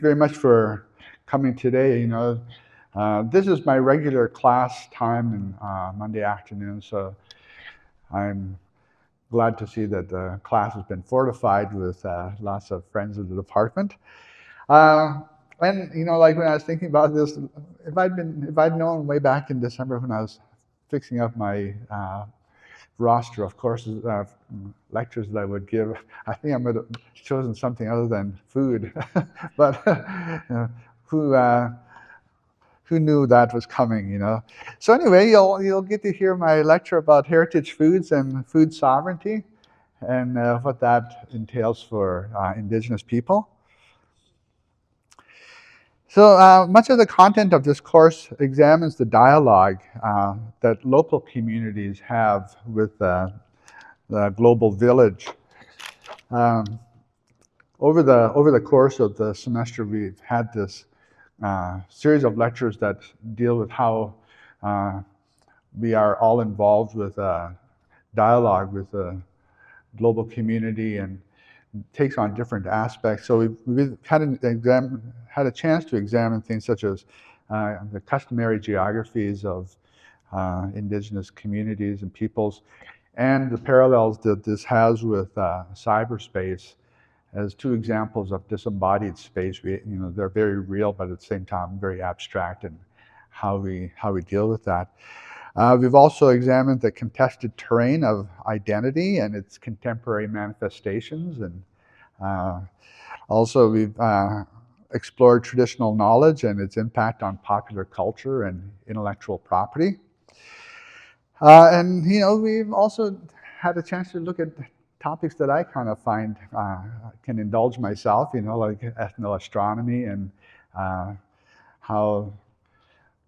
you very much for coming today. This is my regular class time in Monday afternoon, so I'm glad to see that the class has been fortified with lots of friends of the department. Uh, and like when I was thinking about this, if I'd known way back in December when I was fixing up my roster of courses, lectures that I would give, I think I would have chosen something other than food. But who who knew that was coming? So anyway, you'll get to hear my lecture about heritage foods and food sovereignty, and what that entails for Indigenous people. So much of the content of this course examines the dialogue that local communities have with the global village. Over the course of the semester, we've had this series of lectures that deal with how we are all involved with dialogue with the global community, and takes on different aspects. So we've had a chance to examine things such as the customary geographies of Indigenous communities and peoples, and the parallels that this has with cyberspace as two examples of disembodied space. They're very real, but at the same time very abstract, and how we deal with that. We've also examined the contested terrain of identity and its contemporary manifestations, and also we've explored traditional knowledge and its impact on popular culture and intellectual property. And we've also had a chance to look at topics that I kind of find can indulge myself, like ethnoastronomy, and how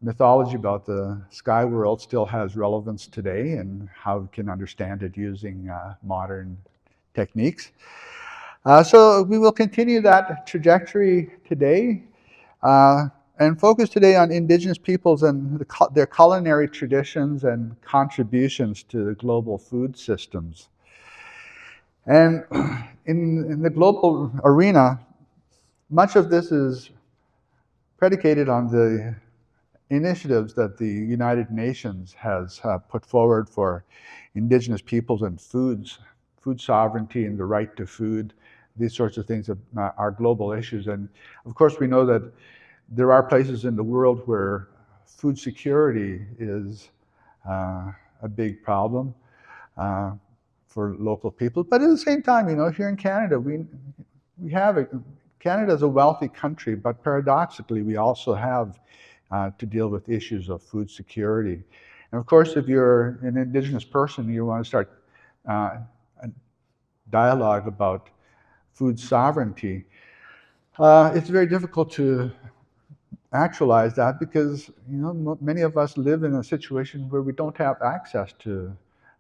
mythology about the sky world still has relevance today, and how we can understand it using modern techniques. So we will continue that trajectory today, and focus today on Indigenous peoples and their culinary traditions and contributions to the global food systems. And in the global arena, much of this is predicated on the initiatives that the United Nations has put forward for Indigenous peoples and food sovereignty and the right to food. These sorts of things are global issues. And of course, we know that there are places in the world where food security is a big problem for local people. But at the same time, here in Canada, Canada is a wealthy country, but paradoxically, we also have to deal with issues of food security. And of course, if you're an Indigenous person, you want to start a dialogue about food sovereignty. It's very difficult to actualize that because many of us live in a situation where we don't have access to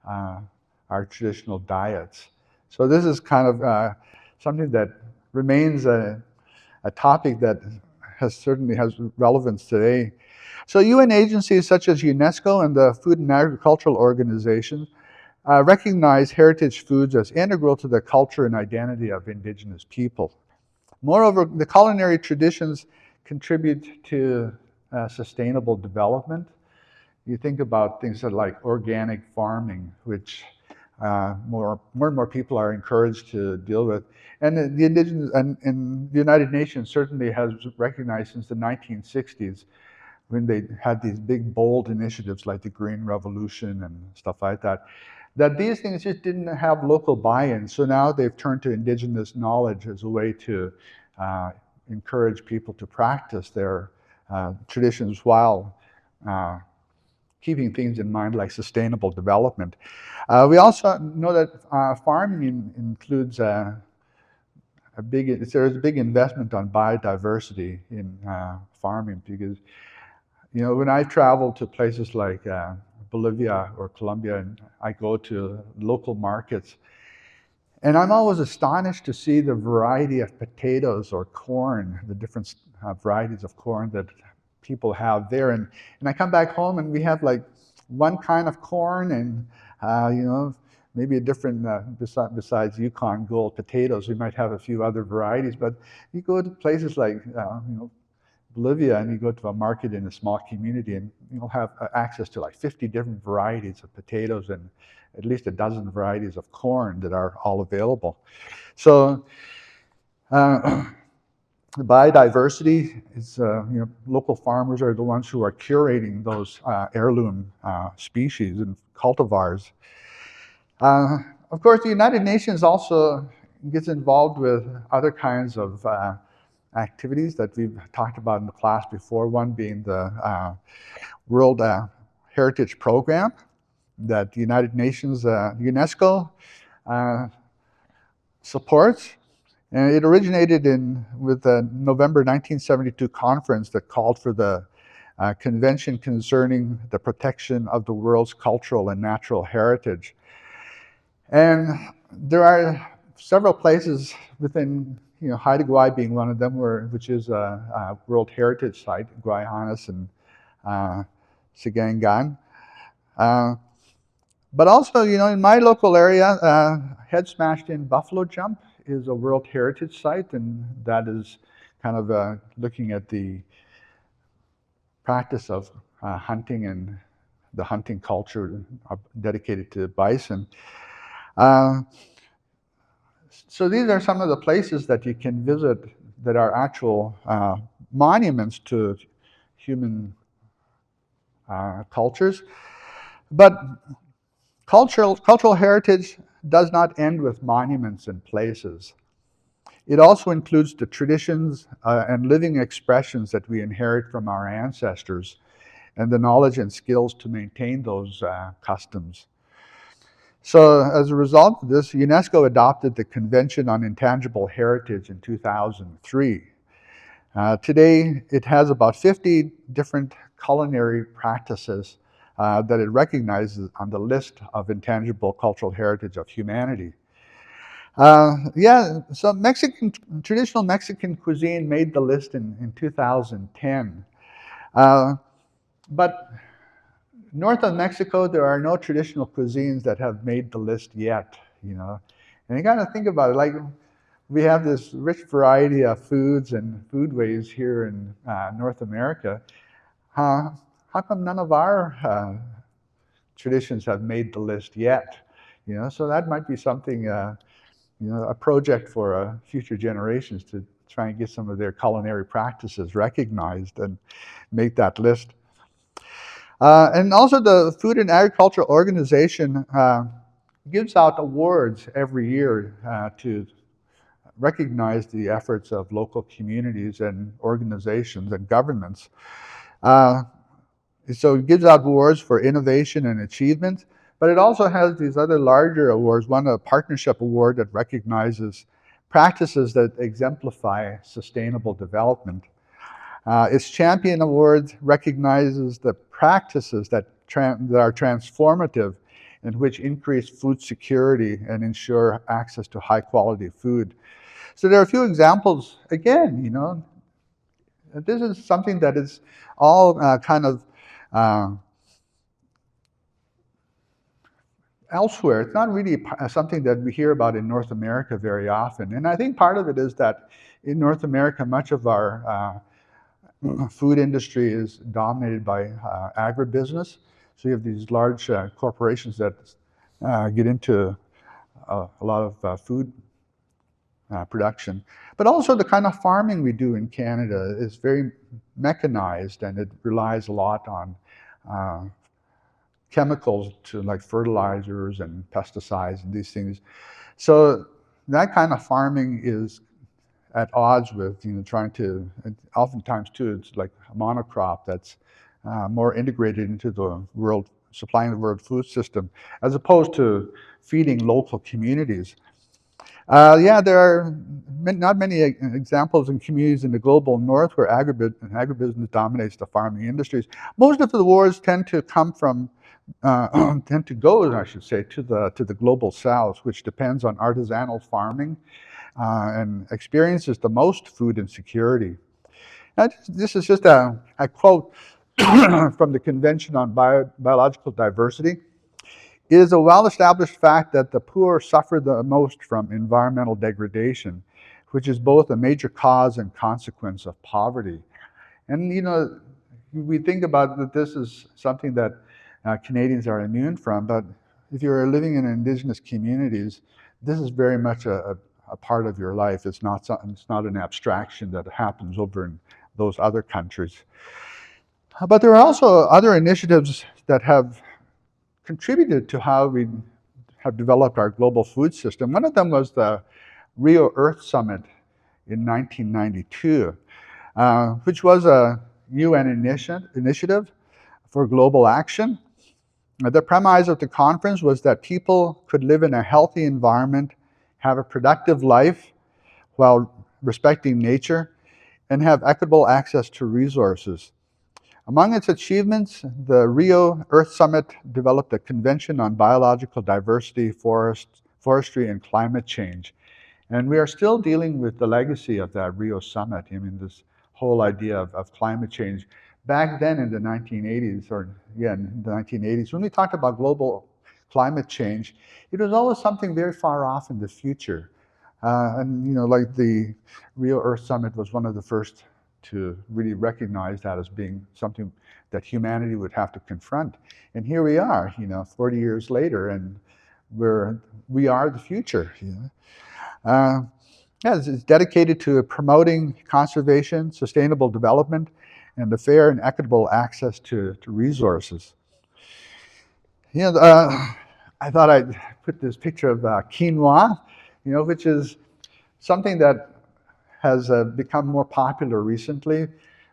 our traditional diets. So this is kind of something that remains a topic that certainly has relevance today. So UN agencies such as UNESCO and the Food and Agricultural Organization recognize heritage foods as integral to the culture and identity of Indigenous people. Moreover, the culinary traditions contribute to sustainable development. You think about things like organic farming, which more and more people are encouraged to deal with. And the Indigenous and the United Nations certainly has recognized since the 1960s, when they had these big, bold initiatives like the Green Revolution and stuff like that, that these things just didn't have local buy-in. So now they've turned to Indigenous knowledge as a way to encourage people to practice their traditions while keeping things in mind like sustainable development. We also know that farming includes there's a big investment on biodiversity in farming, because when I travel to places like Bolivia or Colombia, and I go to local markets, and I'm always astonished to see the variety of potatoes or corn, the different varieties of corn that people have there. And I come back home and we have like one kind of corn, and maybe a different, besides Yukon Gold potatoes, we might have a few other varieties, but you go to places like, Bolivia, and you go to a market in a small community, and you'll have access to like 50 different varieties of potatoes and at least a dozen varieties of corn that are all available. So biodiversity is, local farmers are the ones who are curating those heirloom species and cultivars. Of course, the United Nations also gets involved with other kinds of activities that we've talked about in the class before, one being the World Heritage Program that the United Nations, UNESCO, supports. And it originated with the November 1972 conference that called for the Convention Concerning the Protection of the World's Cultural and Natural Heritage. And there are several places within, Haida Gwaii being one of them, which is a World Heritage Site, Gwaii Haanas and Sigangan. But also, in my local area, Head Smashed In Buffalo Jump is a World Heritage Site, and that is kind of looking at the practice of hunting and the hunting culture dedicated to bison. So these are some of the places that you can visit that are actual monuments to human cultures. But cultural heritage does not end with monuments and places. It also includes the traditions and living expressions that we inherit from our ancestors and the knowledge and skills to maintain those customs. So as a result of this, UNESCO adopted the Convention on Intangible Heritage in 2003. Today, it has about 50 different culinary practices that it recognizes on the list of intangible cultural heritage of humanity. So traditional Mexican cuisine made the list in 2010. But north of Mexico, there are no traditional cuisines that have made the list yet, And you gotta think about it, like we have this rich variety of foods and foodways here in North America. How come none of our traditions have made the list yet? So that might be something, a project for future generations to try and get some of their culinary practices recognized and make that list. And also the Food and Agriculture Organization gives out awards every year to recognize the efforts of local communities and organizations and governments. So it gives out awards for innovation and achievement, but it also has these other larger awards, one a partnership award that recognizes practices that exemplify sustainable development. Its Champion Award recognizes the practices that are transformative and which increase food security and ensure access to high quality food. So there are a few examples, again, this is something that is all kind of elsewhere. It's not really something that we hear about in North America very often. And I think part of it is that in North America, much of our food industry is dominated by agribusiness. So you have these large corporations that get into a lot of food production. But also the kind of farming we do in Canada is very mechanized, and it relies a lot on chemicals to like fertilizers and pesticides and these things. So that kind of farming is at odds with trying to, oftentimes too, it's like a monocrop that's more integrated into the world, supplying the world food system, as opposed to feeding local communities. There are not many examples in communities in the global north where agribusiness dominates the farming industries. Most of the awards tend to come from, tend to go, I should say, to the global south, which depends on artisanal farming and experiences the most food insecurity. Now, this is just a quote from the Convention on Biological Diversity. It is a well-established fact that the poor suffer the most from environmental degradation, which is both a major cause and consequence of poverty. And we think about that this is something that Canadians are immune from, but if you're living in Indigenous communities, this is very much a part of your life. It's not something, it's not an abstraction that happens over in those other countries. But there are also other initiatives that have contributed to how we have developed our global food system. One of them was the Rio Earth Summit in 1992, which was a UN initiative for global action. The premise of the conference was that people could live in a healthy environment, have a productive life while respecting nature, and have equitable access to resources. Among its achievements, the Rio Earth Summit developed a Convention on Biological Diversity, Forestry, and Climate Change. And we are still dealing with the legacy of that Rio Summit. I mean, this whole idea of climate change. Back then in the 1980s, in the 1980s, when we talked about global climate change, it was always something very far off in the future. Like the Rio Earth Summit was one of the first to really recognize that as being something that humanity would have to confront. And here we are, 40 years later, and we are the future. It's dedicated to promoting conservation, sustainable development, and the fair and equitable access to resources. I thought I'd put this picture of quinoa, which is something that has become more popular recently.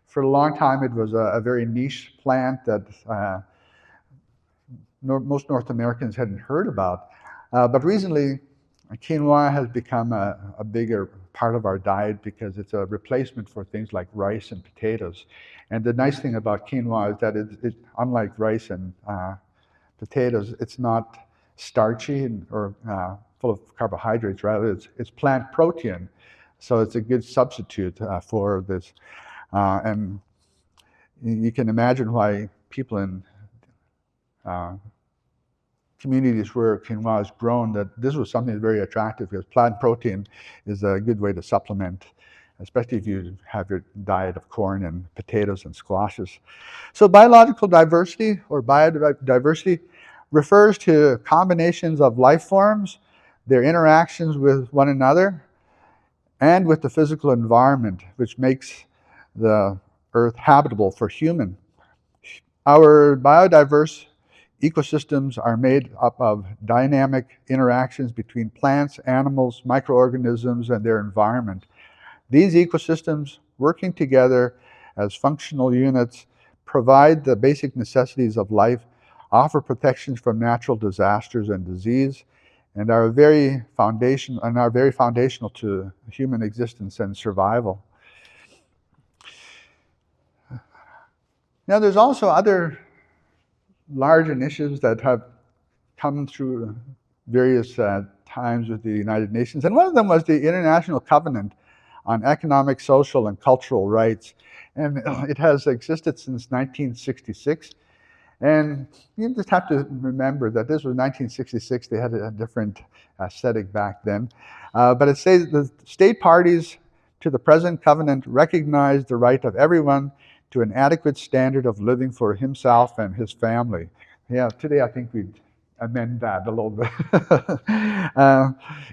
For a long time, it was a very niche plant that most North Americans hadn't heard about. But recently, quinoa has become a bigger part of our diet because it's a replacement for things like rice and potatoes. And the nice thing about quinoa is that unlike rice and potatoes, it's not starchy or full of carbohydrates. Rather, it's plant protein. So it's a good substitute for this. And you can imagine why people in communities where quinoa is grown, that this was something very attractive because plant protein is a good way to supplement, especially if you have your diet of corn and potatoes and squashes. So biological diversity or biodiversity refers to combinations of life forms, their interactions with one another, and with the physical environment, which makes the Earth habitable for human. Our biodiverse ecosystems are made up of dynamic interactions between plants, animals, microorganisms, and their environment. These ecosystems, working together as functional units, provide the basic necessities of life, offer protections from natural disasters and disease, and are very foundational to human existence and survival. Now, there's also other large initiatives that have come through various times with the United Nations, and one of them was the International Covenant on Economic, Social, and Cultural Rights, and it has existed since 1966. And you just have to remember that this was 1966. They had a different aesthetic back then. But it says the state parties to the present covenant recognize the right of everyone to an adequate standard of living for himself and his family. Yeah, today I think we'd amend that a little bit.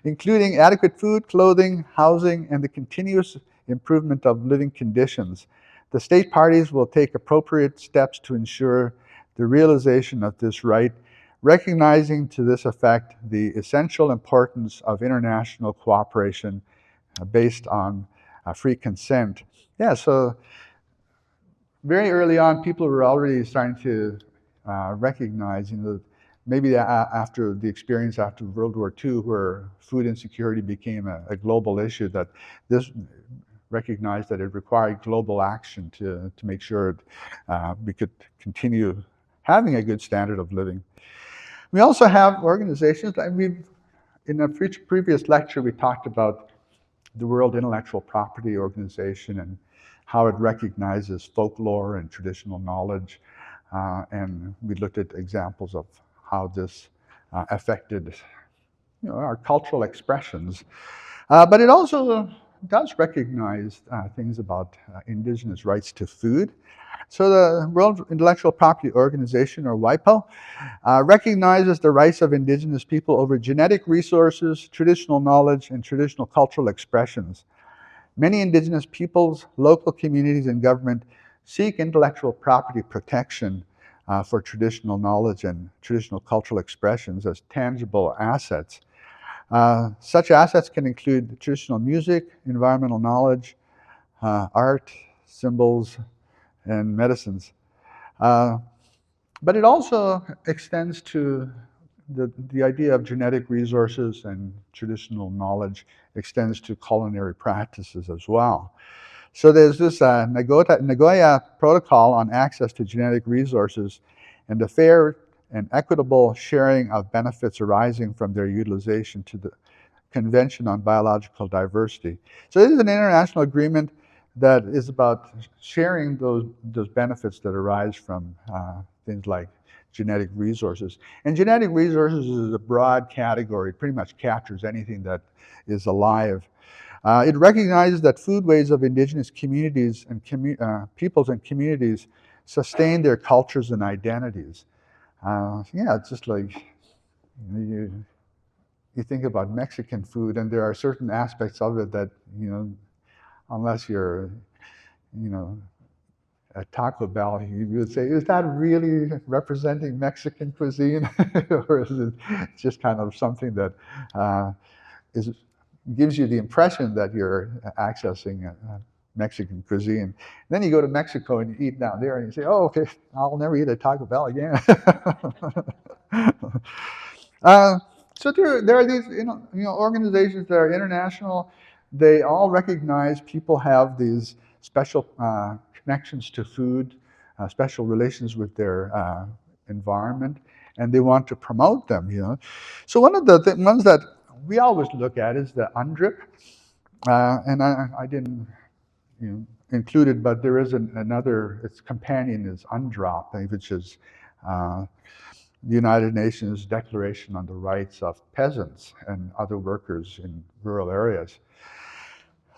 Including adequate food, clothing, housing, and the continuous improvement of living conditions. The state parties will take appropriate steps to ensure the realization of this right, recognizing to this effect the essential importance of international cooperation based on free consent. Yeah, so very early on, people were already starting to recognize, maybe after the experience after World War II, where food insecurity became a global issue, that this recognized that it required global action to make sure we could continue having a good standard of living. We also have organizations, in a previous lecture, we talked about the World Intellectual Property Organization and how it recognizes folklore and traditional knowledge. And we looked at examples of how this affected our cultural expressions. But it also does recognize things about indigenous rights to food. So the World Intellectual Property Organization, or WIPO, recognizes the rights of indigenous people over genetic resources, traditional knowledge, and traditional cultural expressions. Many indigenous peoples, local communities, and government seek intellectual property protection for traditional knowledge and traditional cultural expressions as tangible assets. Such assets can include traditional music, environmental knowledge, art, symbols, and medicines. But it also extends to the idea of genetic resources, and traditional knowledge extends to culinary practices as well. So there's this Nagoya Protocol on access to genetic resources and the fair and equitable sharing of benefits arising from their utilization to the Convention on Biological Diversity. So it is an international agreement that is about sharing those benefits that arise from things like genetic resources. And genetic resources is a broad category. It pretty much captures anything that is alive. It recognizes that foodways of indigenous communities and peoples and communities sustain their cultures and identities. Yeah, it's just like you think about Mexican food, and there are certain aspects of it that, unless you're, at Taco Bell, you would say, is that really representing Mexican cuisine? Or is it just kind of something that gives you the impression that you're accessing Mexican cuisine? And then you go to Mexico and you eat down there and you say, oh, okay, I'll never eat at Taco Bell again. So there are these organizations that are international. They all recognize people have these special connections to food, special relations with their environment, and they want to promote them. So one of the ones that we always look at is the UNDRIP, and I didn't include it, but there is another. Its companion is UNDROP, which is the United Nations Declaration on the Rights of Peasants and Other Workers in Rural Areas.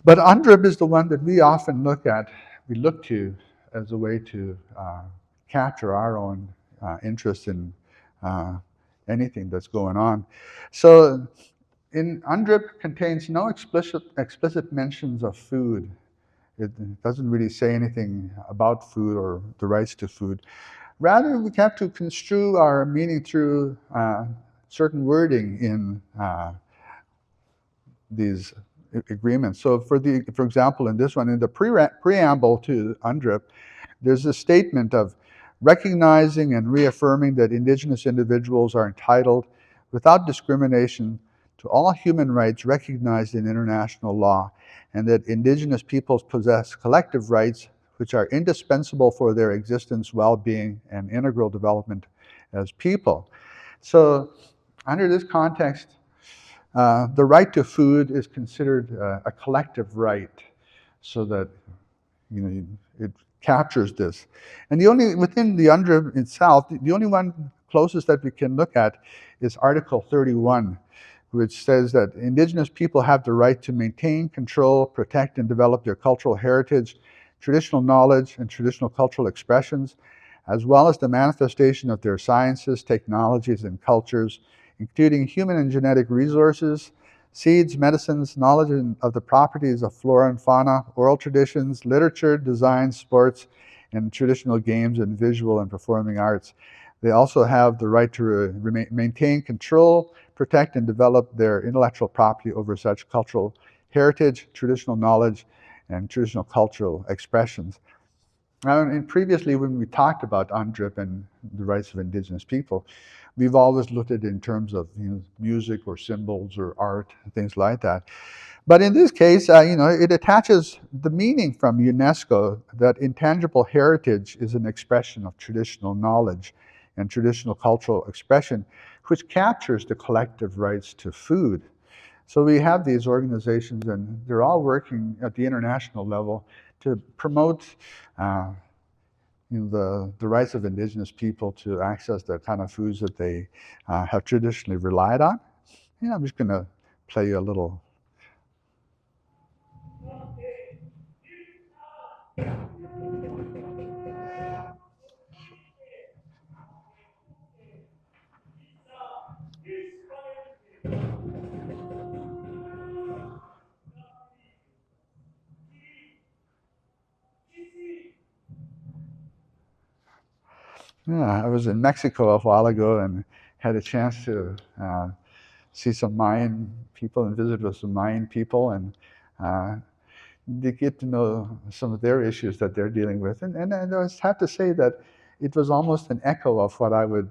But UNDRIP is the one that we often look to as a way to capture our own interest in anything that's going on. So UNDRIP contains no explicit mentions of food. It doesn't really say anything about food or the rights to food. Rather, we have to construe our meaning through certain wording in these agreements. So for example, in this one, in the preamble to UNDRIP, there's a statement of recognizing and reaffirming that Indigenous individuals are entitled, without discrimination, to all human rights recognized in international law, and that Indigenous peoples possess collective rights which are indispensable for their existence, well-being, and integral development as people. So under this context, the right to food is considered a collective right, so that it captures this. And within the UNDRIP itself, the only one closest that we can look at is Article 31, which says that Indigenous people have the right to maintain, control, protect, and develop their cultural heritage, traditional knowledge, and traditional cultural expressions, as well as the manifestation of their sciences, technologies, and cultures, including human and genetic resources, seeds, medicines, knowledge of the properties of flora and fauna, oral traditions, literature, design, sports, and traditional games and visual and performing arts. They also have the right to maintain, control, protect, and develop their intellectual property over such cultural heritage, traditional knowledge, and traditional cultural expressions. And previously, when we talked about UNDRIP and the rights of Indigenous people, we've always looked at it in terms of music or symbols or art, things like that. But in this case, it attaches the meaning from UNESCO that intangible heritage is an expression of traditional knowledge and traditional cultural expression, which captures the collective rights to food. So we have these organizations, and they're all working at the international level to promote the rights of Indigenous people to access the kind of foods that they have traditionally relied on. I'm just going to play you a little. Yeah, I was in Mexico a while ago and had a chance to see some Mayan people and visit with some Mayan people, and to get to know some of their issues that they're dealing with. And I just have to say that it was almost an echo of what I would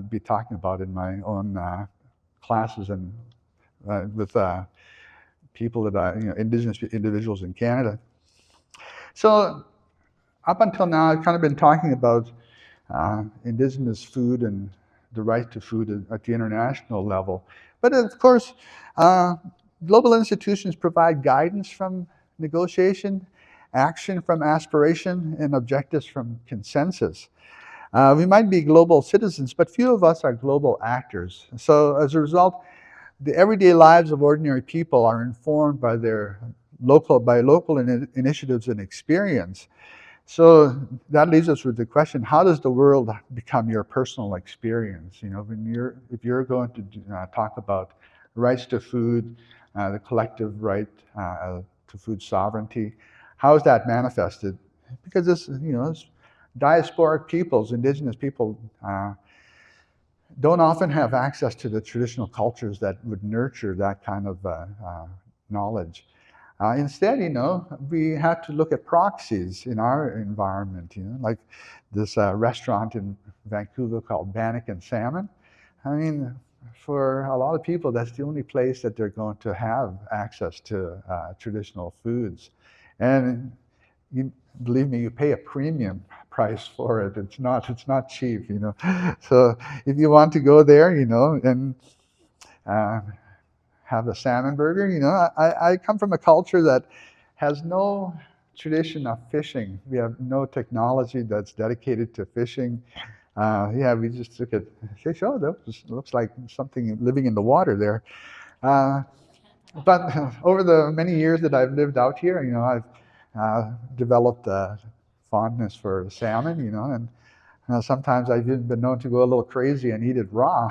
be talking about in my own classes and with people that Indigenous individuals in Canada. So up until now, I've kind of been talking about Indigenous food and the right to food at the international level. But of course, global institutions provide guidance from negotiation, action from aspiration, and objectives from consensus. We might be global citizens, but few of us are global actors. So as a result, the everyday lives of ordinary people are informed by local initiatives and experience. So that leaves us with the question: how does the world become your personal experience? If you're going to talk about rights to food, the collective right to food sovereignty, how is that manifested? Because this diasporic peoples, Indigenous people, don't often have access to the traditional cultures that would nurture that kind of knowledge. Instead, we have to look at proxies in our environment, like this restaurant in Vancouver called Bannock and Salmon. I mean, for a lot of people, that's the only place that they're going to have access to traditional foods. And believe me, you pay a premium price for it. It's not cheap, So if you want to go there, and have a salmon burger, I come from a culture that has no tradition of fishing. We have no technology that's dedicated to fishing. We just look at fish. Oh, that looks like something living in the water there. But over the many years that I've lived out here, I've developed a fondness for salmon, and sometimes I've even been known to go a little crazy and eat it raw,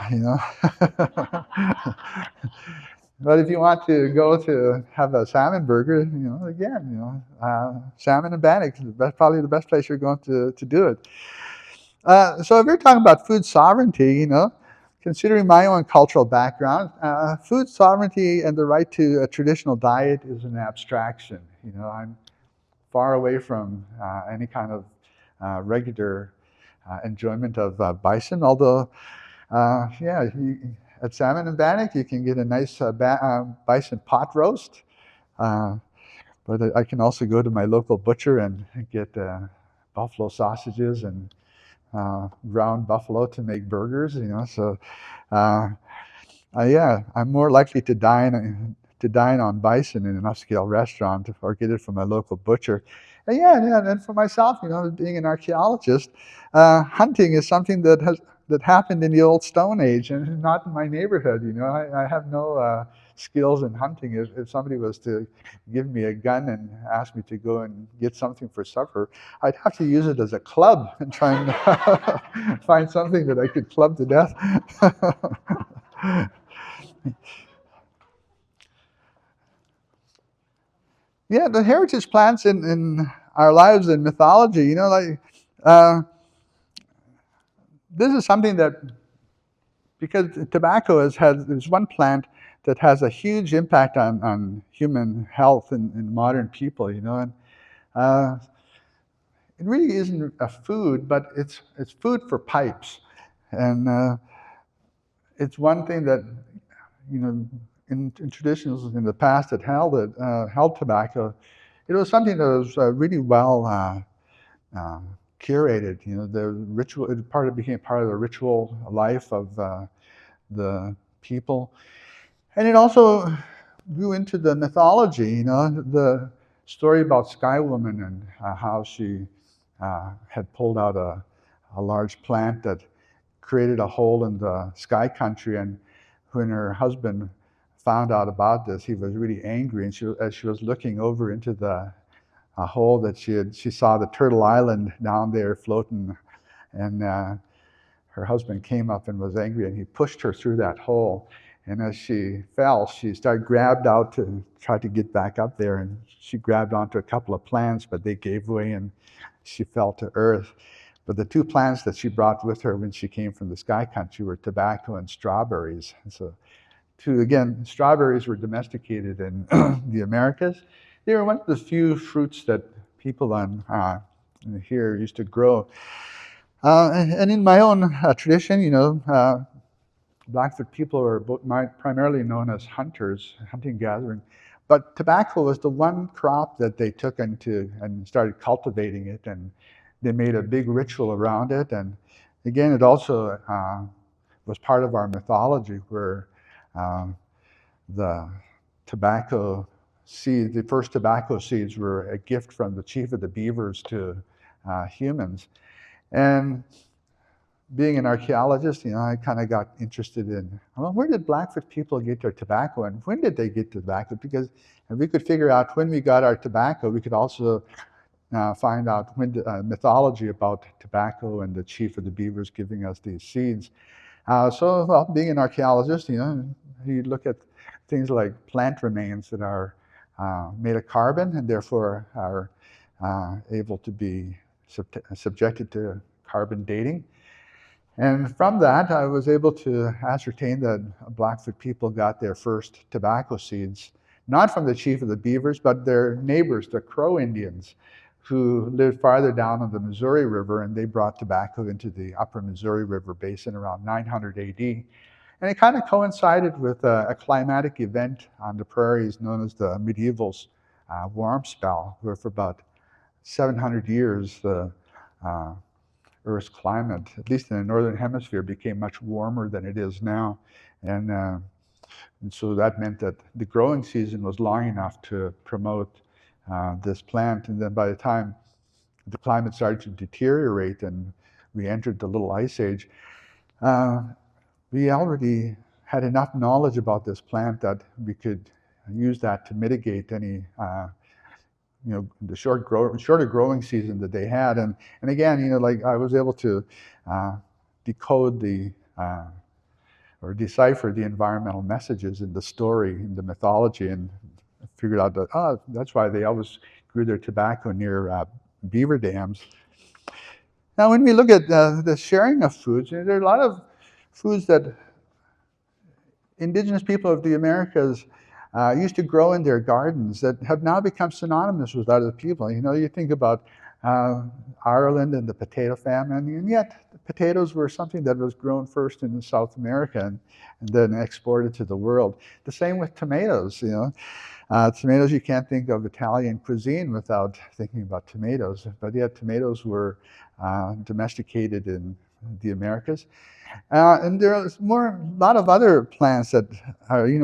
But if you want to go to have a salmon burger, again, salmon and Bannock is probably the best place you're going to do it. So if you're talking about food sovereignty, considering my own cultural background, food sovereignty and the right to a traditional diet is an abstraction. I'm far away from any kind of regular enjoyment of bison, although, at Salmon and Bannock, you can get a nice bison pot roast. But I can also go to my local butcher and get buffalo sausages and ground buffalo to make burgers. So I'm more likely to dine on bison in an upscale restaurant or get it from a local butcher. And for myself, being an archaeologist, hunting is something that happened in the old Stone Age and not in my neighborhood. I have no skills in hunting. If somebody was to give me a gun and ask me to go and get something for supper, I'd have to use it as a club and try and find something that I could club to death. Yeah, the heritage plants in our lives in mythology, this is something that, because tobacco is one plant that has a huge impact on human health in modern people, and it really isn't a food, but it's food for pipes, and it's one thing that, in traditions in the past that held tobacco. It was something that was really well curated. The ritual became part of the ritual life of the people, and it also grew into the mythology. The story about Sky Woman and how she had pulled out a large plant that created a hole in the sky country. And when her husband found out about this, he was really angry. And as she was looking over into the hole that she saw the Turtle Island down there floating. And her husband came up and was angry, and he pushed her through that hole. And as she fell, she started grabbed out to try to get back up there. And she grabbed onto a couple of plants, but they gave way and she fell to earth. But the two plants that she brought with her when she came from the sky country were tobacco and strawberries. And so, again, strawberries were domesticated in the Americas. They were one of the few fruits that people on here used to grow. And in my own tradition, Blackfoot people are primarily known as hunters, hunting gathering. But tobacco was the one crop that they took into and started cultivating it, and they made a big ritual around it. And again, it also was part of our mythology, where the tobacco seeds, the first tobacco seeds, were a gift from the chief of the beavers to humans. And being an archaeologist, I kind of got interested in, well, where did Blackfoot people get their tobacco, and when did they get tobacco? Because if we could figure out when we got our tobacco, we could also find out when mythology about tobacco and the chief of the beavers giving us these seeds. So, being an archaeologist, you look at things like plant remains that are made of carbon and therefore are able to be subjected to carbon dating. And from that, I was able to ascertain that Blackfoot people got their first tobacco seeds, not from the chief of the beavers, but their neighbors, the Crow Indians, who lived farther down on the Missouri River, and they brought tobacco into the upper Missouri River basin around 900 AD. And it kind of coincided with a climatic event on the prairies known as the medieval's warm spell, where for about 700 years, the Earth's climate, at least in the northern hemisphere, became much warmer than it is now. And so that meant that the growing season was long enough to promote this plant. And then by the time the climate started to deteriorate and we entered the Little Ice Age, we already had enough knowledge about this plant that we could use that to mitigate any the shorter growing season that they had. And again, like I was able to decode or decipher the environmental messages in the story, in the mythology, and figured out that, that's why they always grew their tobacco near beaver dams. Now, when we look at the sharing of foods, there are a lot of foods that Indigenous people of the Americas used to grow in their gardens that have now become synonymous with other people. You think about Ireland and the potato famine, and yet the potatoes were something that was grown first in South America and then exported to the world. The same with tomatoes. Tomatoes, you can't think of Italian cuisine without thinking about tomatoes, but yet tomatoes were domesticated in the Americas. And there's a lot of other plants that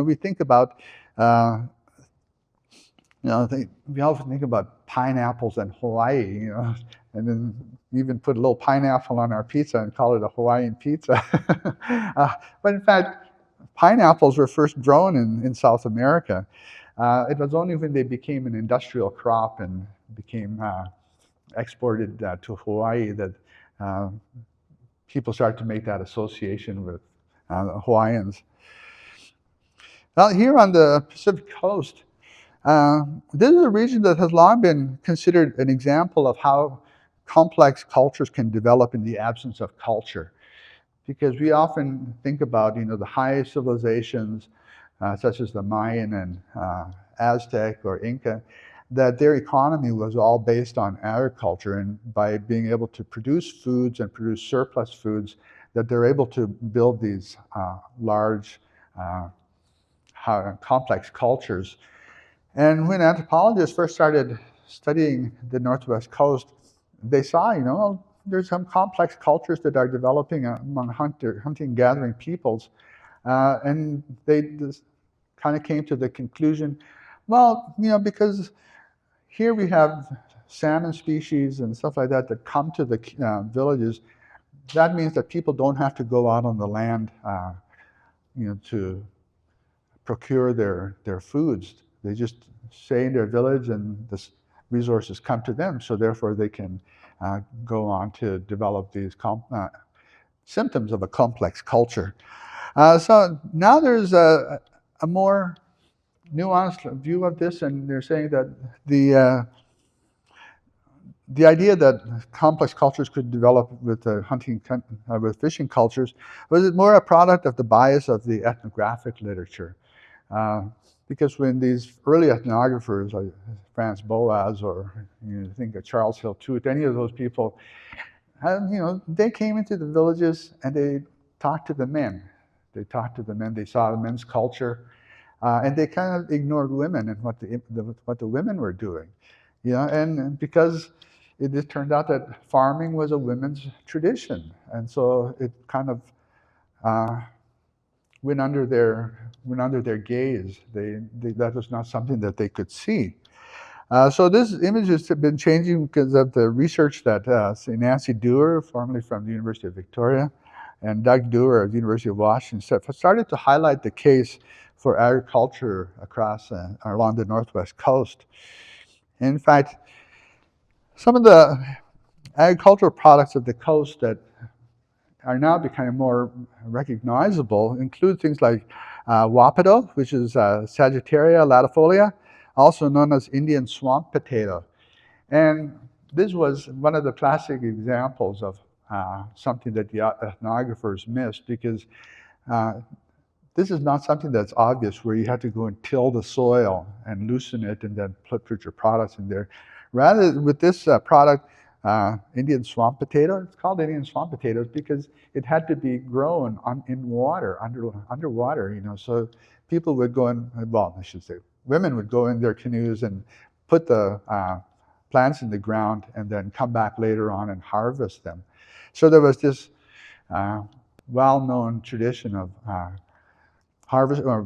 we think about. We often think about pineapples in Hawaii, and then even put a little pineapple on our pizza and call it a Hawaiian pizza. But in fact, pineapples were first grown in South America. It was only when they became an industrial crop and became exported to Hawaii that people started to make that association with Hawaiians. Now, here on the Pacific Coast, this is a region that has long been considered an example of how complex cultures can develop in the absence of culture. Because we often think about, the high civilizations, such as the Mayan and Aztec or Inca, that their economy was all based on agriculture, and by being able to produce foods and produce surplus foods, that they're able to build these large, complex cultures. And when anthropologists first started studying the Northwest Coast, they saw, there's some complex cultures that are developing among hunting gathering peoples. And they just kind of came to the conclusion, well, because here we have salmon species and stuff like that that come to the villages, that means that people don't have to go out on the land, to procure their foods. They just stay in their village and the resources come to them, so therefore they can go on to develop these symptoms of a complex culture. So now there's a more nuanced view of this, and they're saying that the idea that complex cultures could develop with with fishing cultures was more a product of the bias of the ethnographic literature. Because when these early ethnographers, like Franz Boas or think of Charles Hill Tooth, any of those people, they came into the villages and they talked to the men. They talked to the men. They saw the men's culture, and they kind of ignored women and what the women were doing. And because it just turned out that farming was a women's tradition, and so it kind of went under their gaze. That was not something that they could see. So this images have been changing because of the research that Nancy Dewar, formerly from the University of Victoria, and Doug Dewar of the University of Washington started to highlight the case for agriculture across along the northwest coast. In fact, some of the agricultural products of the coast that are now becoming more recognizable include things like wapato, which is Sagittaria latifolia, also known as Indian swamp potato. And this was one of the classic examples of something that the ethnographers missed, because this is not something that's obvious where you have to go and till the soil and loosen it and then put your products in there. Rather, with this product, Indian swamp potato, it's called Indian swamp potatoes because it had to be grown in water, underwater, so people would go in, well, I should say, women would go in their canoes and put the plants in the ground and then come back later on and harvest them. So there was this well-known tradition of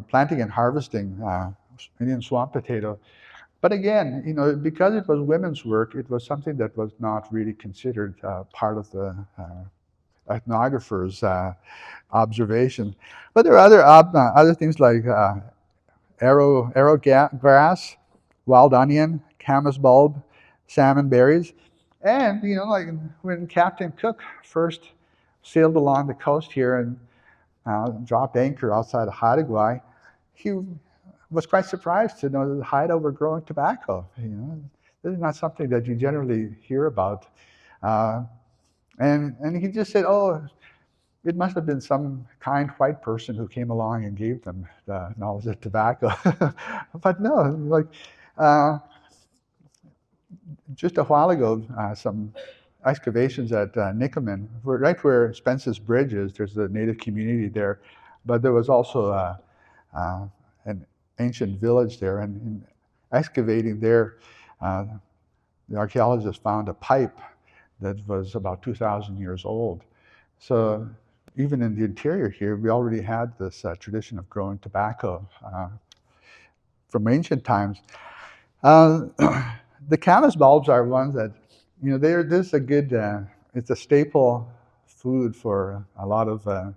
planting and harvesting Indian swamp potato. But again, because it was women's work, it was something that was not really considered part of the ethnographer's observation. But there are other things like arrow grass, wild onion, camas bulb, salmon berries. And, like when Captain Cook first sailed along the coast here and dropped anchor outside of Haida, he was quite surprised to know that the Haida were growing tobacco. This is not something that you generally hear about. And he just said, oh, it must have been some kind white person who came along and gave them the knowledge of tobacco. But no, just a while ago, some excavations at Nikomen, right where Spence's Bridge is, there's a native community there, but there was also an ancient village there, and in excavating there, the archaeologists found a pipe that was about 2,000 years old. So even in the interior here, we already had this tradition of growing tobacco from ancient times. The camas bulbs are ones that, this is a good, it's a staple food for a lot of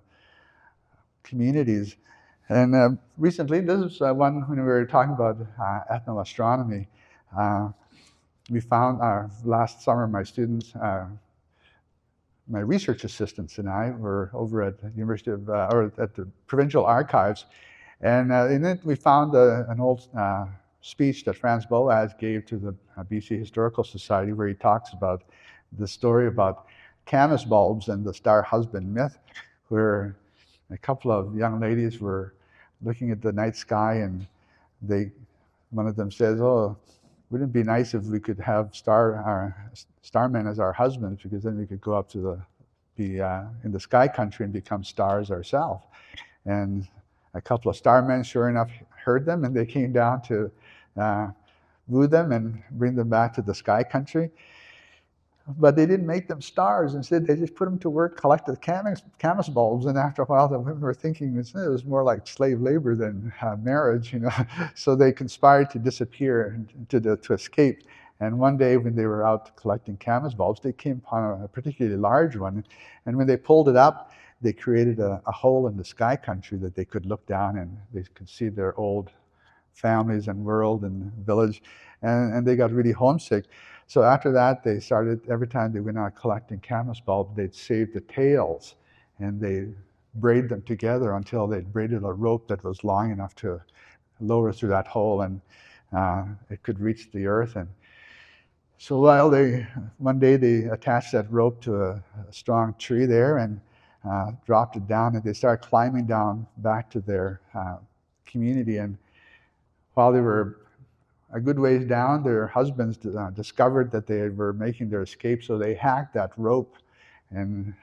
communities. And recently, this is one when we were talking about ethnoastronomy. We found last summer, my students, my research assistants and I were over at the University of, or at the Provincial Archives, and in it we found an old speech that Franz Boas gave to the BC Historical Society, where he talks about the story about camas bulbs and the star husband myth, where a couple of young ladies were looking at the night sky, and one of them says, oh, wouldn't it be nice if we could have starmen as our husbands, because then we could go up to be in the sky country and become stars ourselves. And a couple of starmen, sure enough, heard them, and they came down to woo them and bring them back to the sky country. But they didn't make them stars. Instead, they just put them to work, collected camas bulbs, and after a while, the women were thinking it was more like slave labor than marriage, So they conspired to disappear, to escape, And one day when they were out collecting camas bulbs, they came upon a particularly large one. And when they pulled it up, they created a hole in the sky country that they could look down and they could see their old families and world and village. And they got really homesick. So after that, they started, every time they went out collecting camas bulbs, they'd save the tails and they braid them together until they'd braided a rope that was long enough to lower through that hole, and it could reach the earth. And so one day they attached that rope to a strong tree there and dropped it down, and they started climbing down back to their community. And while they were a good ways down, their husbands discovered that they were making their escape, so they hacked that rope, and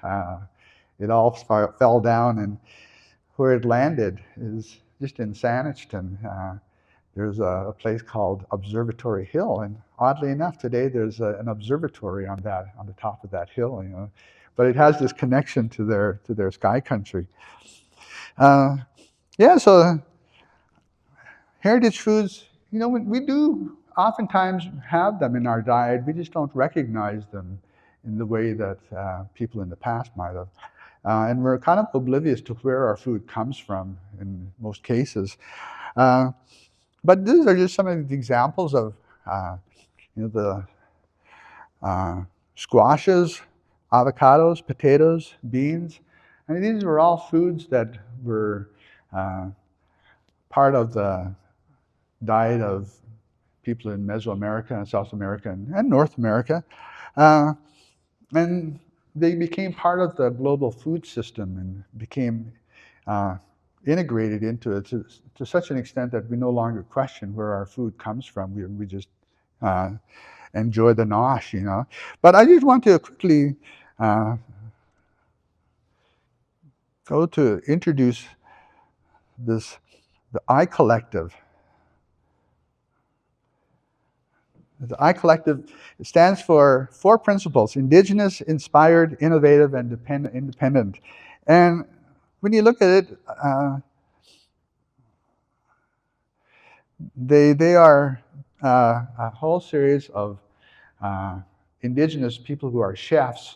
it all fell down. And where it landed is just in Saanich. There's a place called Observatory Hill, and oddly enough, today there's an observatory on the top of that hill. But it has this connection to their sky country. Yeah, so heritage foods, we do oftentimes have them in our diet. We just don't recognize them in the way that people in the past might have. And we're kind of oblivious to where our food comes from in most cases. But these are just some of the examples of the squashes, avocados, potatoes, beans. I mean, these were all foods that were part of the diet of people in Mesoamerica and South America and North America. And they became part of the global food system and became integrated into it to such an extent that we no longer question where our food comes from. We just enjoy the nosh, But I just want to quickly go to introduce the I Collective. The I Collective stands for 4 principles: Indigenous, inspired, innovative, and independent. And when you look at it, they are a whole series of Indigenous people who are chefs,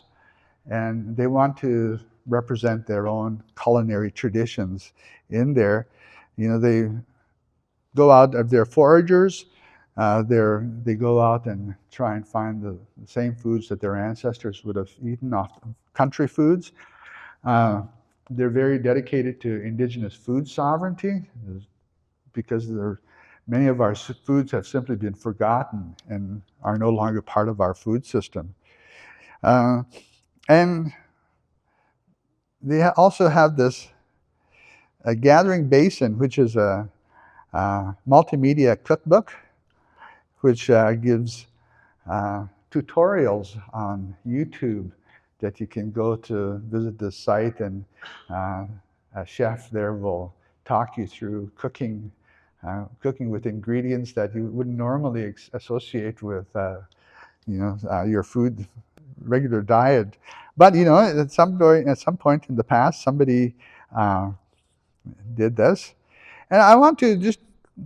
and they want to represent their own culinary traditions in there. They go out, they're foragers. They go out and try and find the same foods that their ancestors would have eaten off country foods. They're very dedicated to Indigenous food sovereignty because many of our foods have simply been forgotten and are no longer part of our food system. And they also have this Gathering Basin, which is a multimedia cookbook, which gives tutorials on YouTube that you can go to visit this site, and a chef there will talk you through cooking with ingredients that you wouldn't normally associate with your food regular diet. But at some point in the past, somebody did this, and I want to just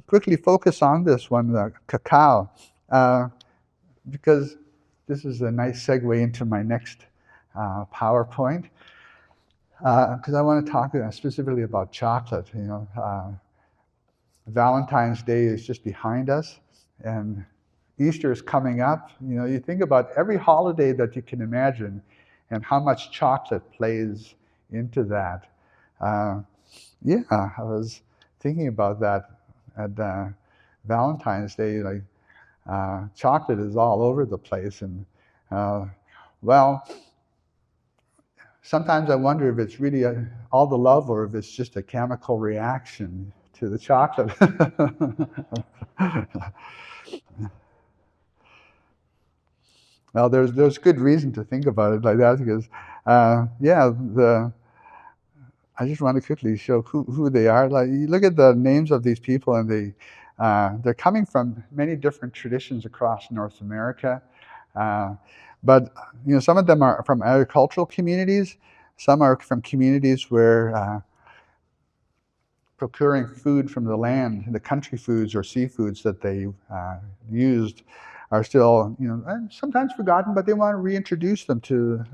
quickly focus on this one, the cacao, because this is a nice segue into my next PowerPoint, because I want to talk specifically about chocolate. Valentine's Day is just behind us, and Easter is coming up. You think about every holiday that you can imagine and how much chocolate plays into that. Yeah, I was thinking about that at Valentine's Day. Chocolate is all over the place, and well, sometimes I wonder if it's really all the love or if it's just a chemical reaction to the chocolate. Well, there's good reason to think about it like that, because I just want to quickly show who they are. Like, you look at the names of these people, and they're coming from many different traditions across North America. But some of them are from agricultural communities. Some are from communities where procuring food from the land, the country foods or seafoods that they used, are still, sometimes forgotten, but they want to reintroduce them to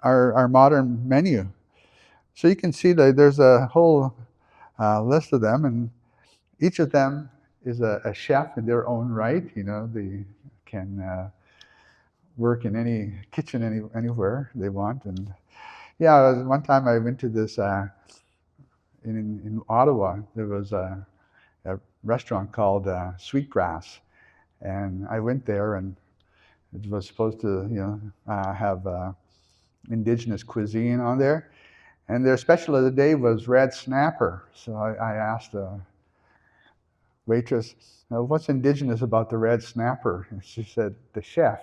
our modern menu. So you can see that there's a whole list of them, and each of them is a chef in their own right. They can work in any kitchen anywhere they want. And yeah, one time I went to this in Ottawa. There was a restaurant called Sweetgrass, and I went there, and it was supposed to have indigenous cuisine on there, and their special of the day was red snapper. So I asked the waitress, what's indigenous about the red snapper? And she said, the chef.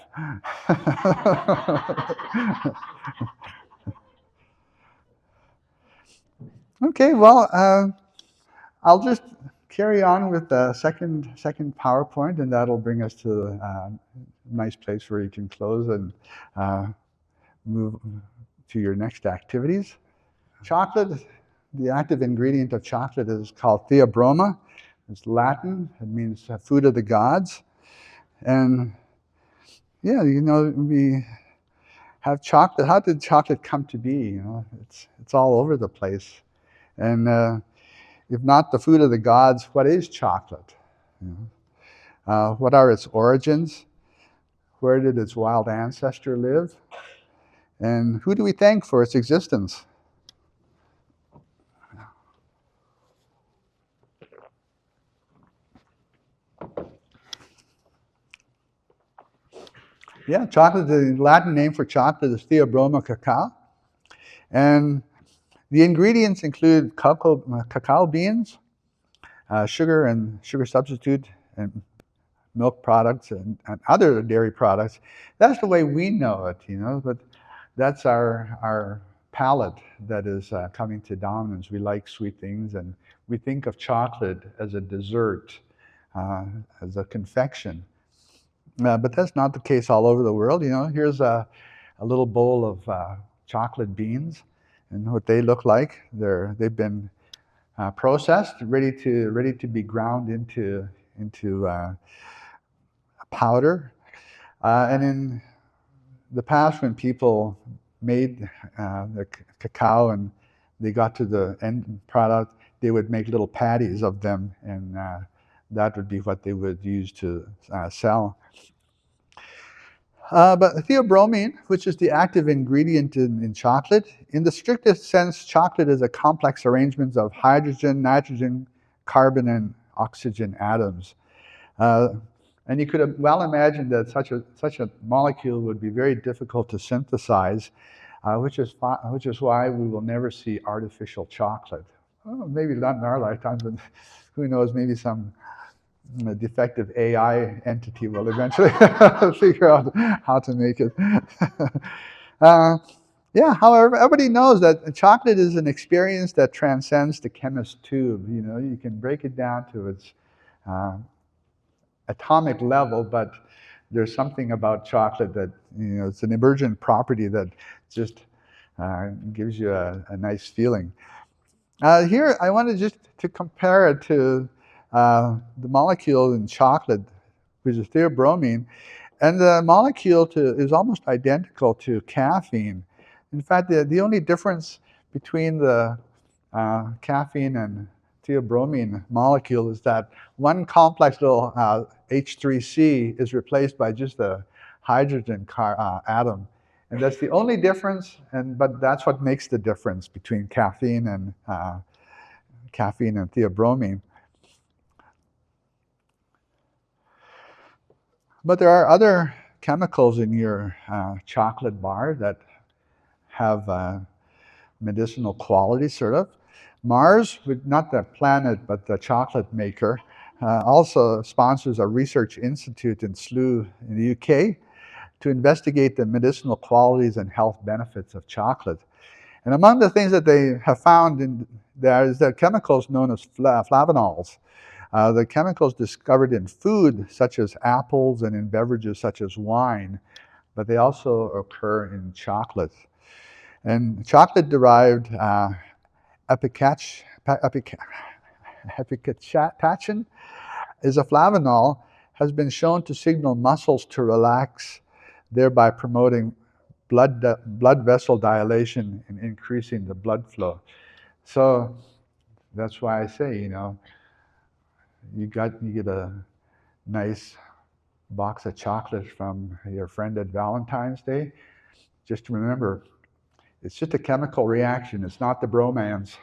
Okay, well, I'll just carry on with the second PowerPoint, and that'll bring us to a nice place where you can close and move to your next activities. Chocolate, the active ingredient of chocolate is called theobroma. It's Latin. It means food of the gods. And yeah, we have chocolate. How did chocolate come to be? It's all over the place. And if not the food of the gods, what is chocolate? What are its origins? Where did its wild ancestor live? And who do we thank for its existence? Yeah, chocolate, the Latin name for chocolate is Theobroma cacao. And the ingredients include cacao beans, sugar and sugar substitute, and milk products and other dairy products. That's the way we know it, but that's our palate that is coming to dominance. We like sweet things, and we think of chocolate as a dessert, as a confection. But that's not the case all over the world. Here's a little bowl of chocolate beans, and what they look like. They've been processed, ready to be ground into powder. And in the past, when people made the cacao and they got to the end product, they would make little patties of them, and that would be what they would use to sell. But theobromine, which is the active ingredient in chocolate, in the strictest sense, chocolate is a complex arrangement of hydrogen, nitrogen, carbon, and oxygen atoms. And you could well imagine that such a molecule would be very difficult to synthesize, which is why we will never see artificial chocolate. Well, maybe not in our lifetime, but who knows, maybe some defective AI entity will eventually figure out how to make it. Yeah, however, everybody knows that chocolate is an experience that transcends the chemist's tube. You can break it down to its atomic level, but there's something about chocolate that, it's an emergent property that just gives you a nice feeling. Here, I wanted just to compare it to the molecule in chocolate, which is theobromine, and the molecule is almost identical to caffeine. In fact, the only difference between the caffeine and theobromine molecule is that one complex little H3C is replaced by just a hydrogen atom. And that's the only difference, but that's what makes the difference between caffeine and theobromine. But there are other chemicals in your chocolate bar that have medicinal qualities, sort of. Mars, not the planet, but the chocolate maker, also sponsors a research institute in Slough in the UK to investigate the medicinal qualities and health benefits of chocolate. And among the things that they have found there is the chemicals known as flavonols. The chemicals discovered in food, such as apples, and in beverages such as wine, but they also occur in chocolate. And chocolate-derived epicatechin is a flavanol, has been shown to signal muscles to relax, thereby promoting blood vessel dilation and increasing the blood flow. So that's why I say, you get a nice box of chocolate from your friend at Valentine's Day. Just remember, it's just a chemical reaction. It's not the bromance.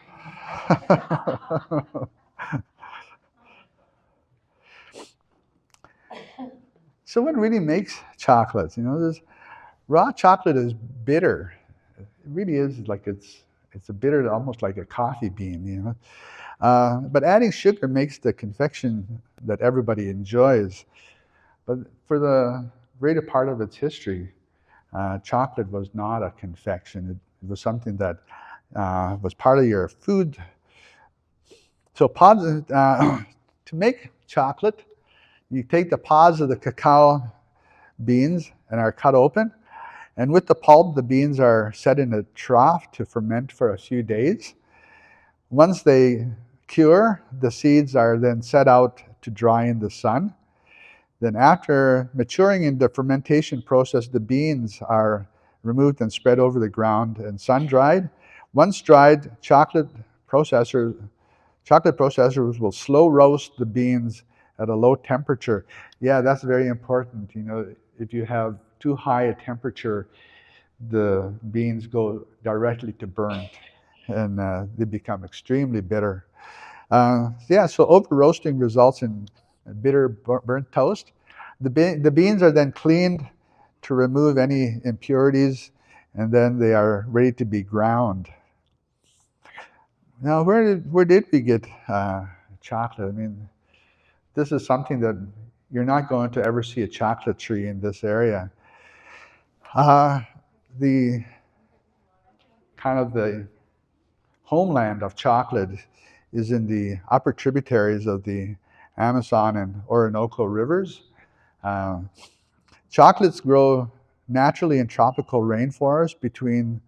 So what really makes chocolate? This raw chocolate is bitter. It really is like it's a bitter, almost like a coffee bean. But adding sugar makes the confection that everybody enjoys. But for the greater part of its history, chocolate was not a confection. It was something that was part of your food. So to make chocolate, you take the pods of the cacao beans and are cut open. And with the pulp, the beans are set in a trough to ferment for a few days. Once they cure, the seeds are then set out to dry in the sun. Then after maturing in the fermentation process, the beans are removed and spread over the ground and sun-dried. Once dried, chocolate processors will slow roast the beans at a low temperature. Yeah, that's very important. If you have too high a temperature, the beans go directly to burnt, and they become extremely bitter. So over roasting results in bitter burnt toast. The beans are then cleaned to remove any impurities, and then they are ready to be ground. Now, where did we get chocolate? I mean, this is something that you're not going to ever see a chocolate tree in this area. The kind of the homeland of chocolate is in the upper tributaries of the Amazon and Orinoco rivers. Chocolates grow naturally in tropical rainforests between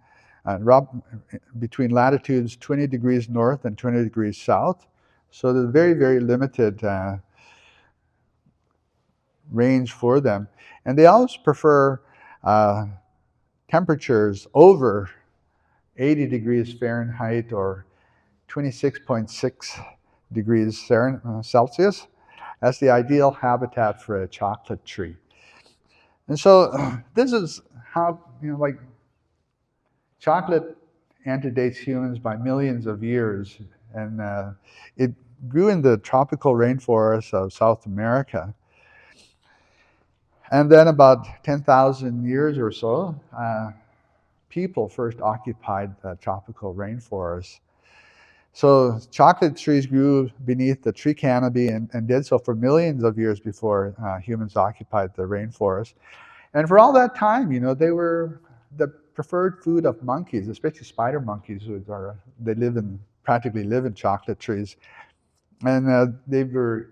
latitudes 20 degrees north and 20 degrees south. So there's very, very limited range for them. And they always prefer temperatures over 80 degrees Fahrenheit or 26.6 degrees Celsius as the ideal habitat for a chocolate tree. And so this is how, chocolate antedates humans by millions of years, and it grew in the tropical rainforests of South America. And then about 10,000 years or so, people first occupied the tropical rainforests. So chocolate trees grew beneath the tree canopy and did so for millions of years before humans occupied the rainforest. And for all that time, they were the preferred food of monkeys, especially spider monkeys, practically live in chocolate trees. And they were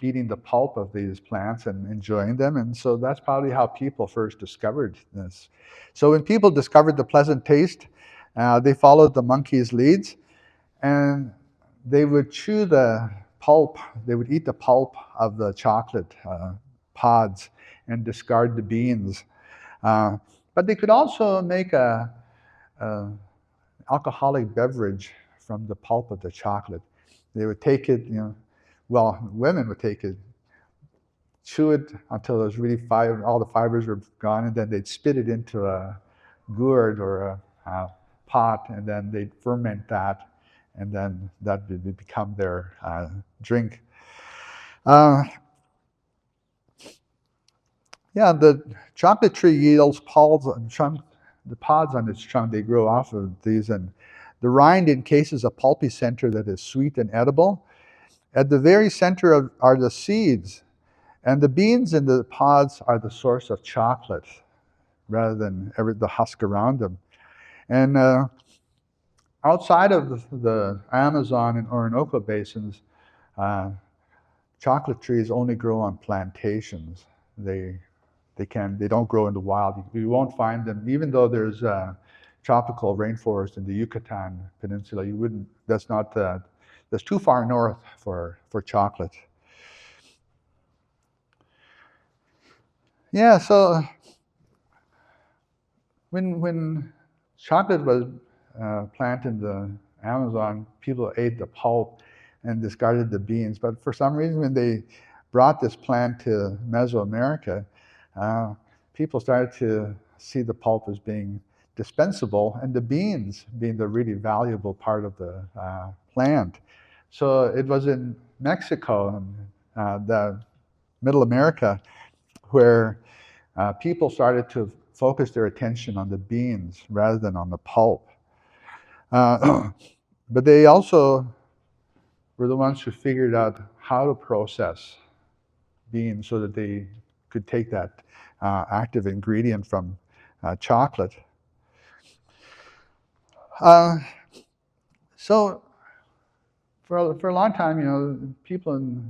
eating the pulp of these plants and enjoying them. And so that's probably how people first discovered this. So when people discovered the pleasant taste, they followed the monkeys' leads, and they would chew the pulp. They would eat the pulp of the chocolate pods and discard the beans. But they could also make a alcoholic beverage from the pulp of the chocolate. They would take it, women would take it, chew it until it was really all the fibers were gone, and then they'd spit it into a gourd or a pot, and then they'd ferment that, and then that would become their drink. The chocolate tree yields the pods on its trunk, they grow off of these, and the rind encases a pulpy center that is sweet and edible. At the very center are the seeds, and the beans in the pods are the source of chocolate rather than the husk around them. And outside of the Amazon and Orinoco basins, chocolate trees only grow on plantations. They don't grow in the wild. You won't find them, even though there's tropical rainforest in the Yucatan Peninsula. That's too far north for chocolate. Yeah, so when chocolate was planted in the Amazon, people ate the pulp and discarded the beans. But for some reason, when they brought this plant to Mesoamerica, uh, people started to see the pulp as being dispensable and the beans being the really valuable part of the plant. So it was in Mexico and the Middle America where people started to focus their attention on the beans rather than on the pulp. But they also were the ones who figured out how to process beans so that they could take that active ingredient from chocolate. Uh, so for a long time, people in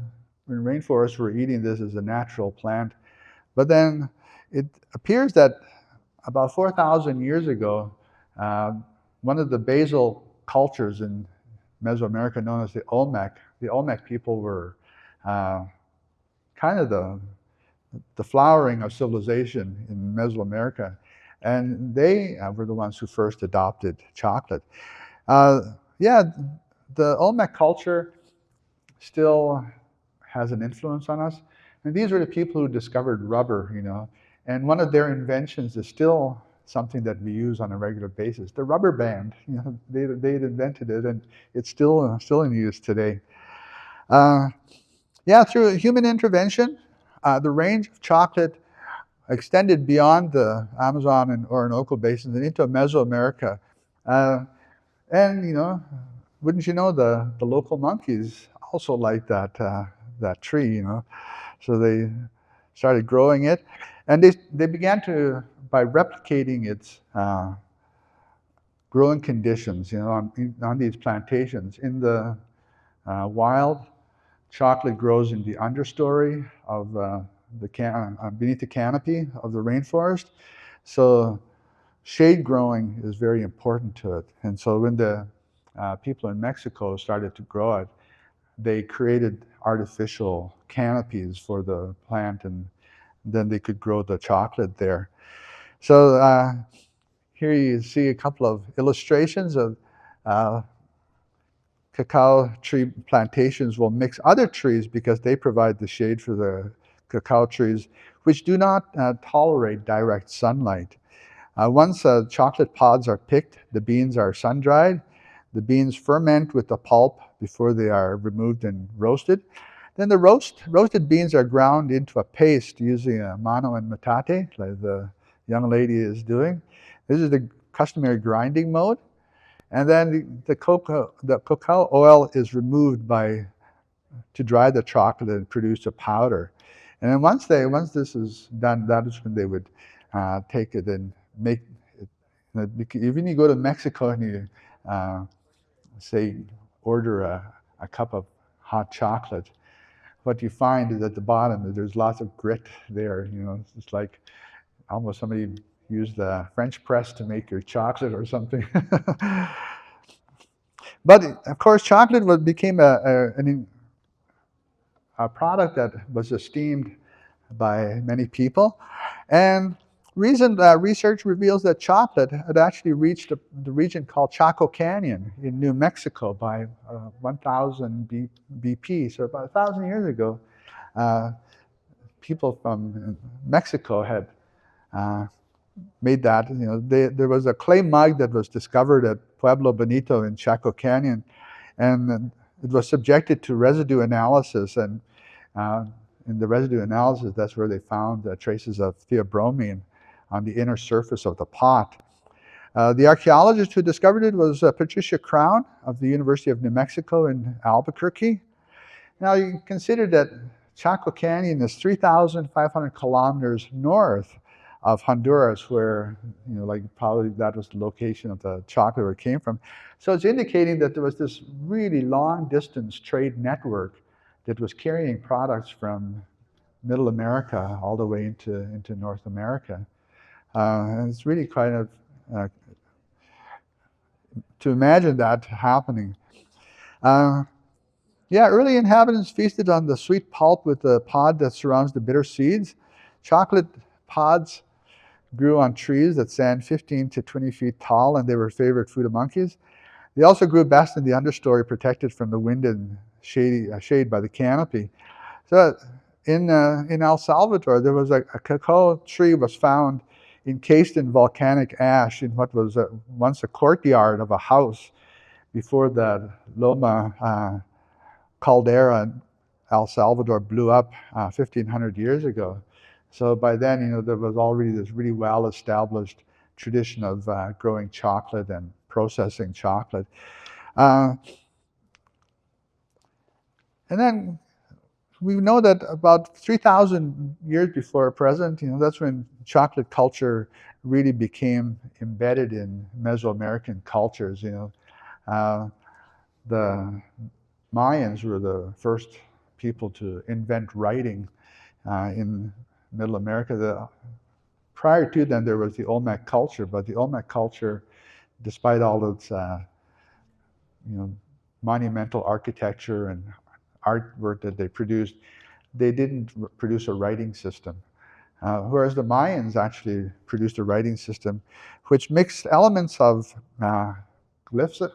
rainforests were eating this as a natural plant. But then it appears that about 4,000 years ago, uh, one of the basal cultures in Mesoamerica, known as the Olmec people were uh, kind of the flowering of civilization in Mesoamerica. And they were the ones who first adopted chocolate. Yeah, the Olmec culture still has an influence on us. And these are the people who discovered rubber. And one of their inventions is still something that we use on a regular basis. The rubber band, they invented it, and it's still in use today. Uh, yeah, through human intervention, the range of chocolate extended beyond the Amazon and Orinoco basins and into Mesoamerica. Uh, and wouldn't you know, the local monkeys also like that tree. So they started growing it, and they began to, by replicating its growing conditions, on these plantations. In the wild, chocolate grows in the understory of beneath the canopy of the rainforest. So shade growing is very important to it. And so when the people in Mexico started to grow it, they created artificial canopies for the plant, and then they could grow the chocolate there. So here you see a couple of illustrations of uh, cacao tree plantations will mix other trees because they provide the shade for the cacao trees, which do not tolerate direct sunlight. Once chocolate pods are picked, the beans are sun-dried. The beans ferment with the pulp before they are removed and roasted. Then the roasted beans are ground into a paste using a mano and metate, like the young lady is doing. This is the customary grinding mode. And then the cacao oil is removed to dry the chocolate and produce a powder. And then once this is done, that is when they would take it and make it. Even you go to Mexico and you say order a cup of hot chocolate, what you find is at the bottom that there's lots of grit there. It's like almost somebody used the French press to make your chocolate or something. But of course, chocolate became a product that was esteemed by many people. And recent research reveals that chocolate had actually reached the region called Chaco Canyon in New Mexico by 1000 BP. So about 1,000 years ago, people from Mexico had made that. There was a clay mug that was discovered at Pueblo Bonito in Chaco Canyon, and it was subjected to residue analysis. And in the residue analysis, that's where they found traces of theobromine on the inner surface of the pot. The archaeologist who discovered it was Patricia Crown of the University of New Mexico in Albuquerque. Now, you consider that Chaco Canyon is 3,500 kilometers north of Honduras, where, like probably that was the location of the chocolate where it came from. So it's indicating that there was this really long distance trade network that was carrying products from Middle America all the way into North America. And it's really kind of to imagine that happening. Yeah, early inhabitants feasted on the sweet pulp with the pod that surrounds the bitter seeds. Chocolate pods grew on trees that stand 15 to 20 feet tall, and they were favorite food of monkeys. They also grew best in the understory, protected from the wind and shade by the canopy. So in El Salvador, there was a cacao tree was found encased in volcanic ash in what was once a courtyard of a house before the Loma caldera in El Salvador blew up 1,500 years ago. So by then, there was already this really well-established tradition of growing chocolate and processing chocolate. And then we know that about 3,000 years before present, that's when chocolate culture really became embedded in Mesoamerican cultures. The Mayans were the first people to invent writing in Middle America. Prior to them, there was the Olmec culture, but the Olmec culture, despite all its monumental architecture and artwork that they produced, they didn't produce a writing system. Whereas the Mayans actually produced a writing system which mixed elements of glyphs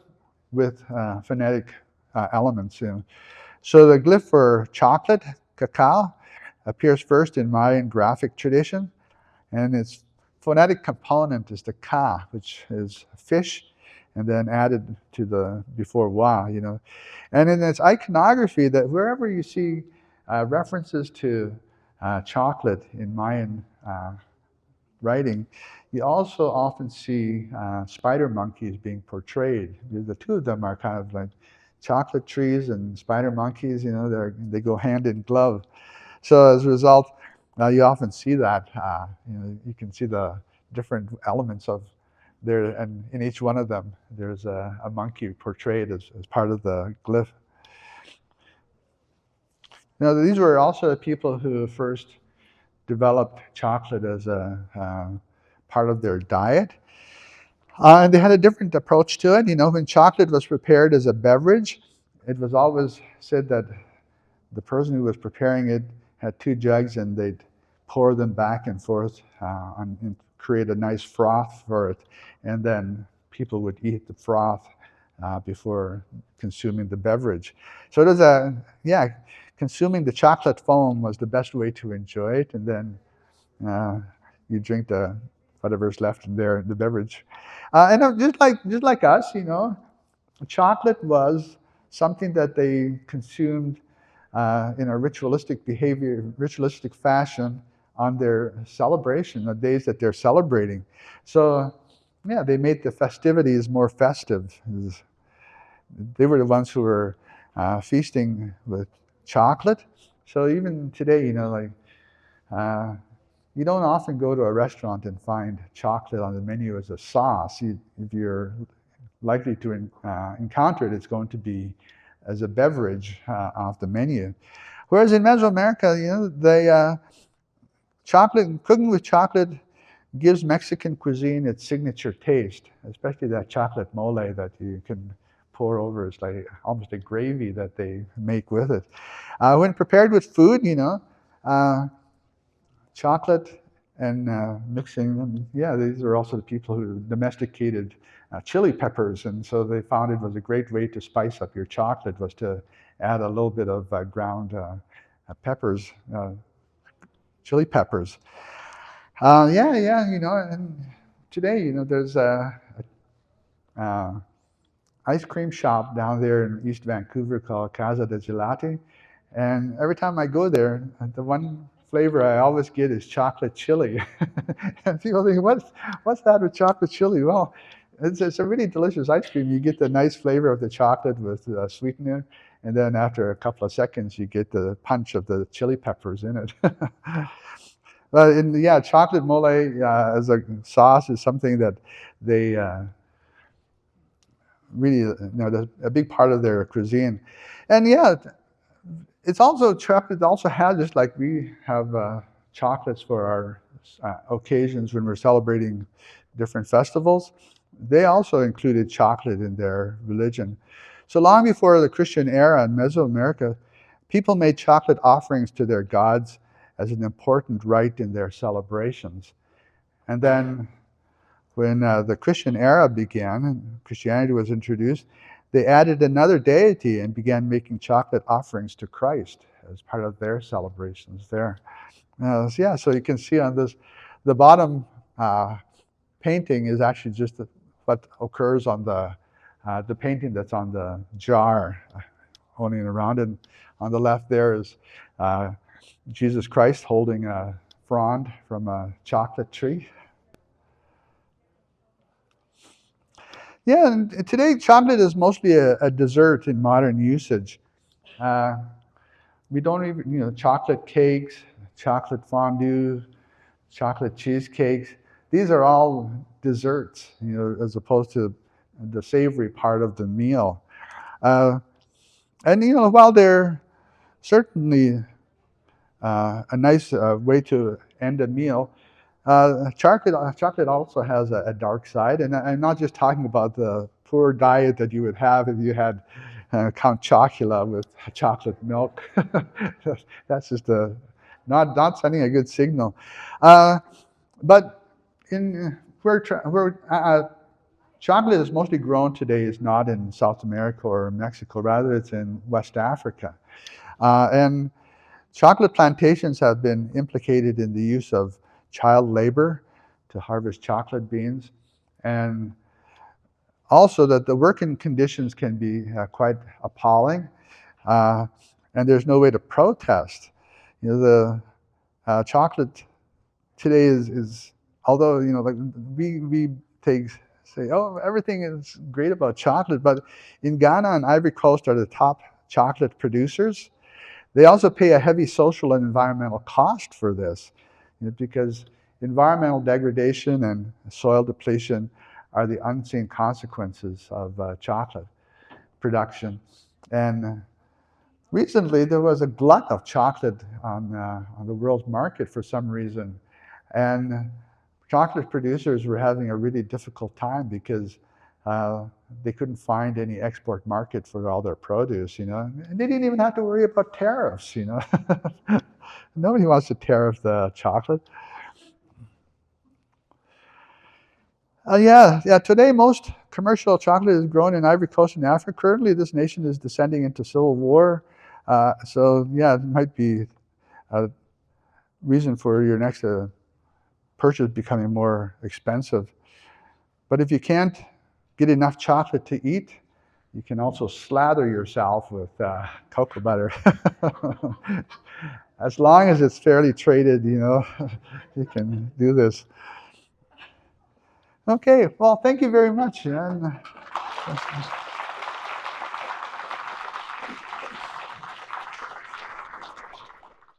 with phonetic elements. So the glyph for chocolate, cacao, appears first in Mayan graphic tradition, and its phonetic component is the ka, which is fish, and then added to the before wa, And in its iconography, that wherever you see references to chocolate in Mayan writing, you also often see spider monkeys being portrayed. The two of them are kind of like chocolate trees and spider monkeys, they go hand in glove. So as a result, you often see that. You can see the different elements of there, and in each one of them, there's a monkey portrayed as part of the glyph. Now, these were also the people who first developed chocolate as a part of their diet. And they had a different approach to it. When chocolate was prepared as a beverage, it was always said that the person who was preparing it had two jugs, and they'd pour them back and forth and create a nice froth for it. And then people would eat the froth before consuming the beverage. So it was consuming the chocolate foam was the best way to enjoy it, and then you drink whatever's left in there, the beverage. And just like us, chocolate was something that they consumed in a ritualistic fashion on their celebration, the days that they're celebrating. So, they made the festivities more festive. They were the ones who were feasting with chocolate. So even today, you don't often go to a restaurant and find chocolate on the menu as a sauce. If you're likely to encounter it, it's going to be as a beverage off the menu. Whereas in Mesoamerica, cooking with chocolate gives Mexican cuisine its signature taste, especially that chocolate mole that you can pour over. It's like almost a gravy that they make with it. When prepared with food, chocolate and mixing them, these are also the people who domesticated chili peppers, and so they found it was a great way to spice up your chocolate, was to add a little bit of ground peppers, chili peppers. And today, there's a ice cream shop down there in East Vancouver called Casa de Gelati, and every time I go there, the one flavor I always get is chocolate chili. And people think, what's that with chocolate chili? Well, it's a really delicious ice cream. You get the nice flavor of the chocolate with sweetener, and then after a couple of seconds, you get the punch of the chili peppers in it. But chocolate mole as a sauce is something that they really, a big part of their cuisine. And it's also, chocolate also has, just like we have chocolates for our occasions when we're celebrating different festivals, they also included chocolate in their religion. So long before the Christian era in Mesoamerica, people made chocolate offerings to their gods, as an important rite in their celebrations. And then when the Christian era began and Christianity was introduced, they added another deity and began making chocolate offerings to Christ as part of their celebrations there. So you can see on this, the bottom painting is actually just what occurs on the painting that's on the jar, holding it around. And on the left there is Jesus Christ holding a frond from a chocolate tree. Yeah, and today chocolate is mostly a dessert in modern usage. We don't even, chocolate cakes, chocolate fondue, chocolate cheesecakes. These are all desserts, as opposed to the savory part of the meal. And while they're certainly a nice way to end a meal, chocolate also has a dark side, and I'm not just talking about the poor diet that you would have if you had Count Chocula with chocolate milk. That's just not sending a good signal. But where chocolate is mostly grown today is not in South America or Mexico. Rather, it's in West Africa. And chocolate plantations have been implicated in the use of child labor to harvest chocolate beans, and also that the working conditions can be quite appalling, and there's no way to protest. The chocolate today is although like we say, oh, everything is great about chocolate, but in Ghana and Ivory Coast are the top chocolate producers. They also pay a heavy social and environmental cost for this, because environmental degradation and soil depletion are the unseen consequences of chocolate production. And recently there was a glut of chocolate on the world market for some reason. And chocolate producers were having a really difficult time because they couldn't find any export market for all their produce, and they didn't even have to worry about tariffs, Nobody wants to tariff the chocolate. Today most commercial chocolate is grown in Ivory Coast and Africa. Currently, this nation is descending into civil war. It might be a reason for your next purchase becoming more expensive. But if you can't get enough chocolate to eat, you can also slather yourself with cocoa butter. As long as it's fairly traded, you can do this. Okay, well, thank you very much.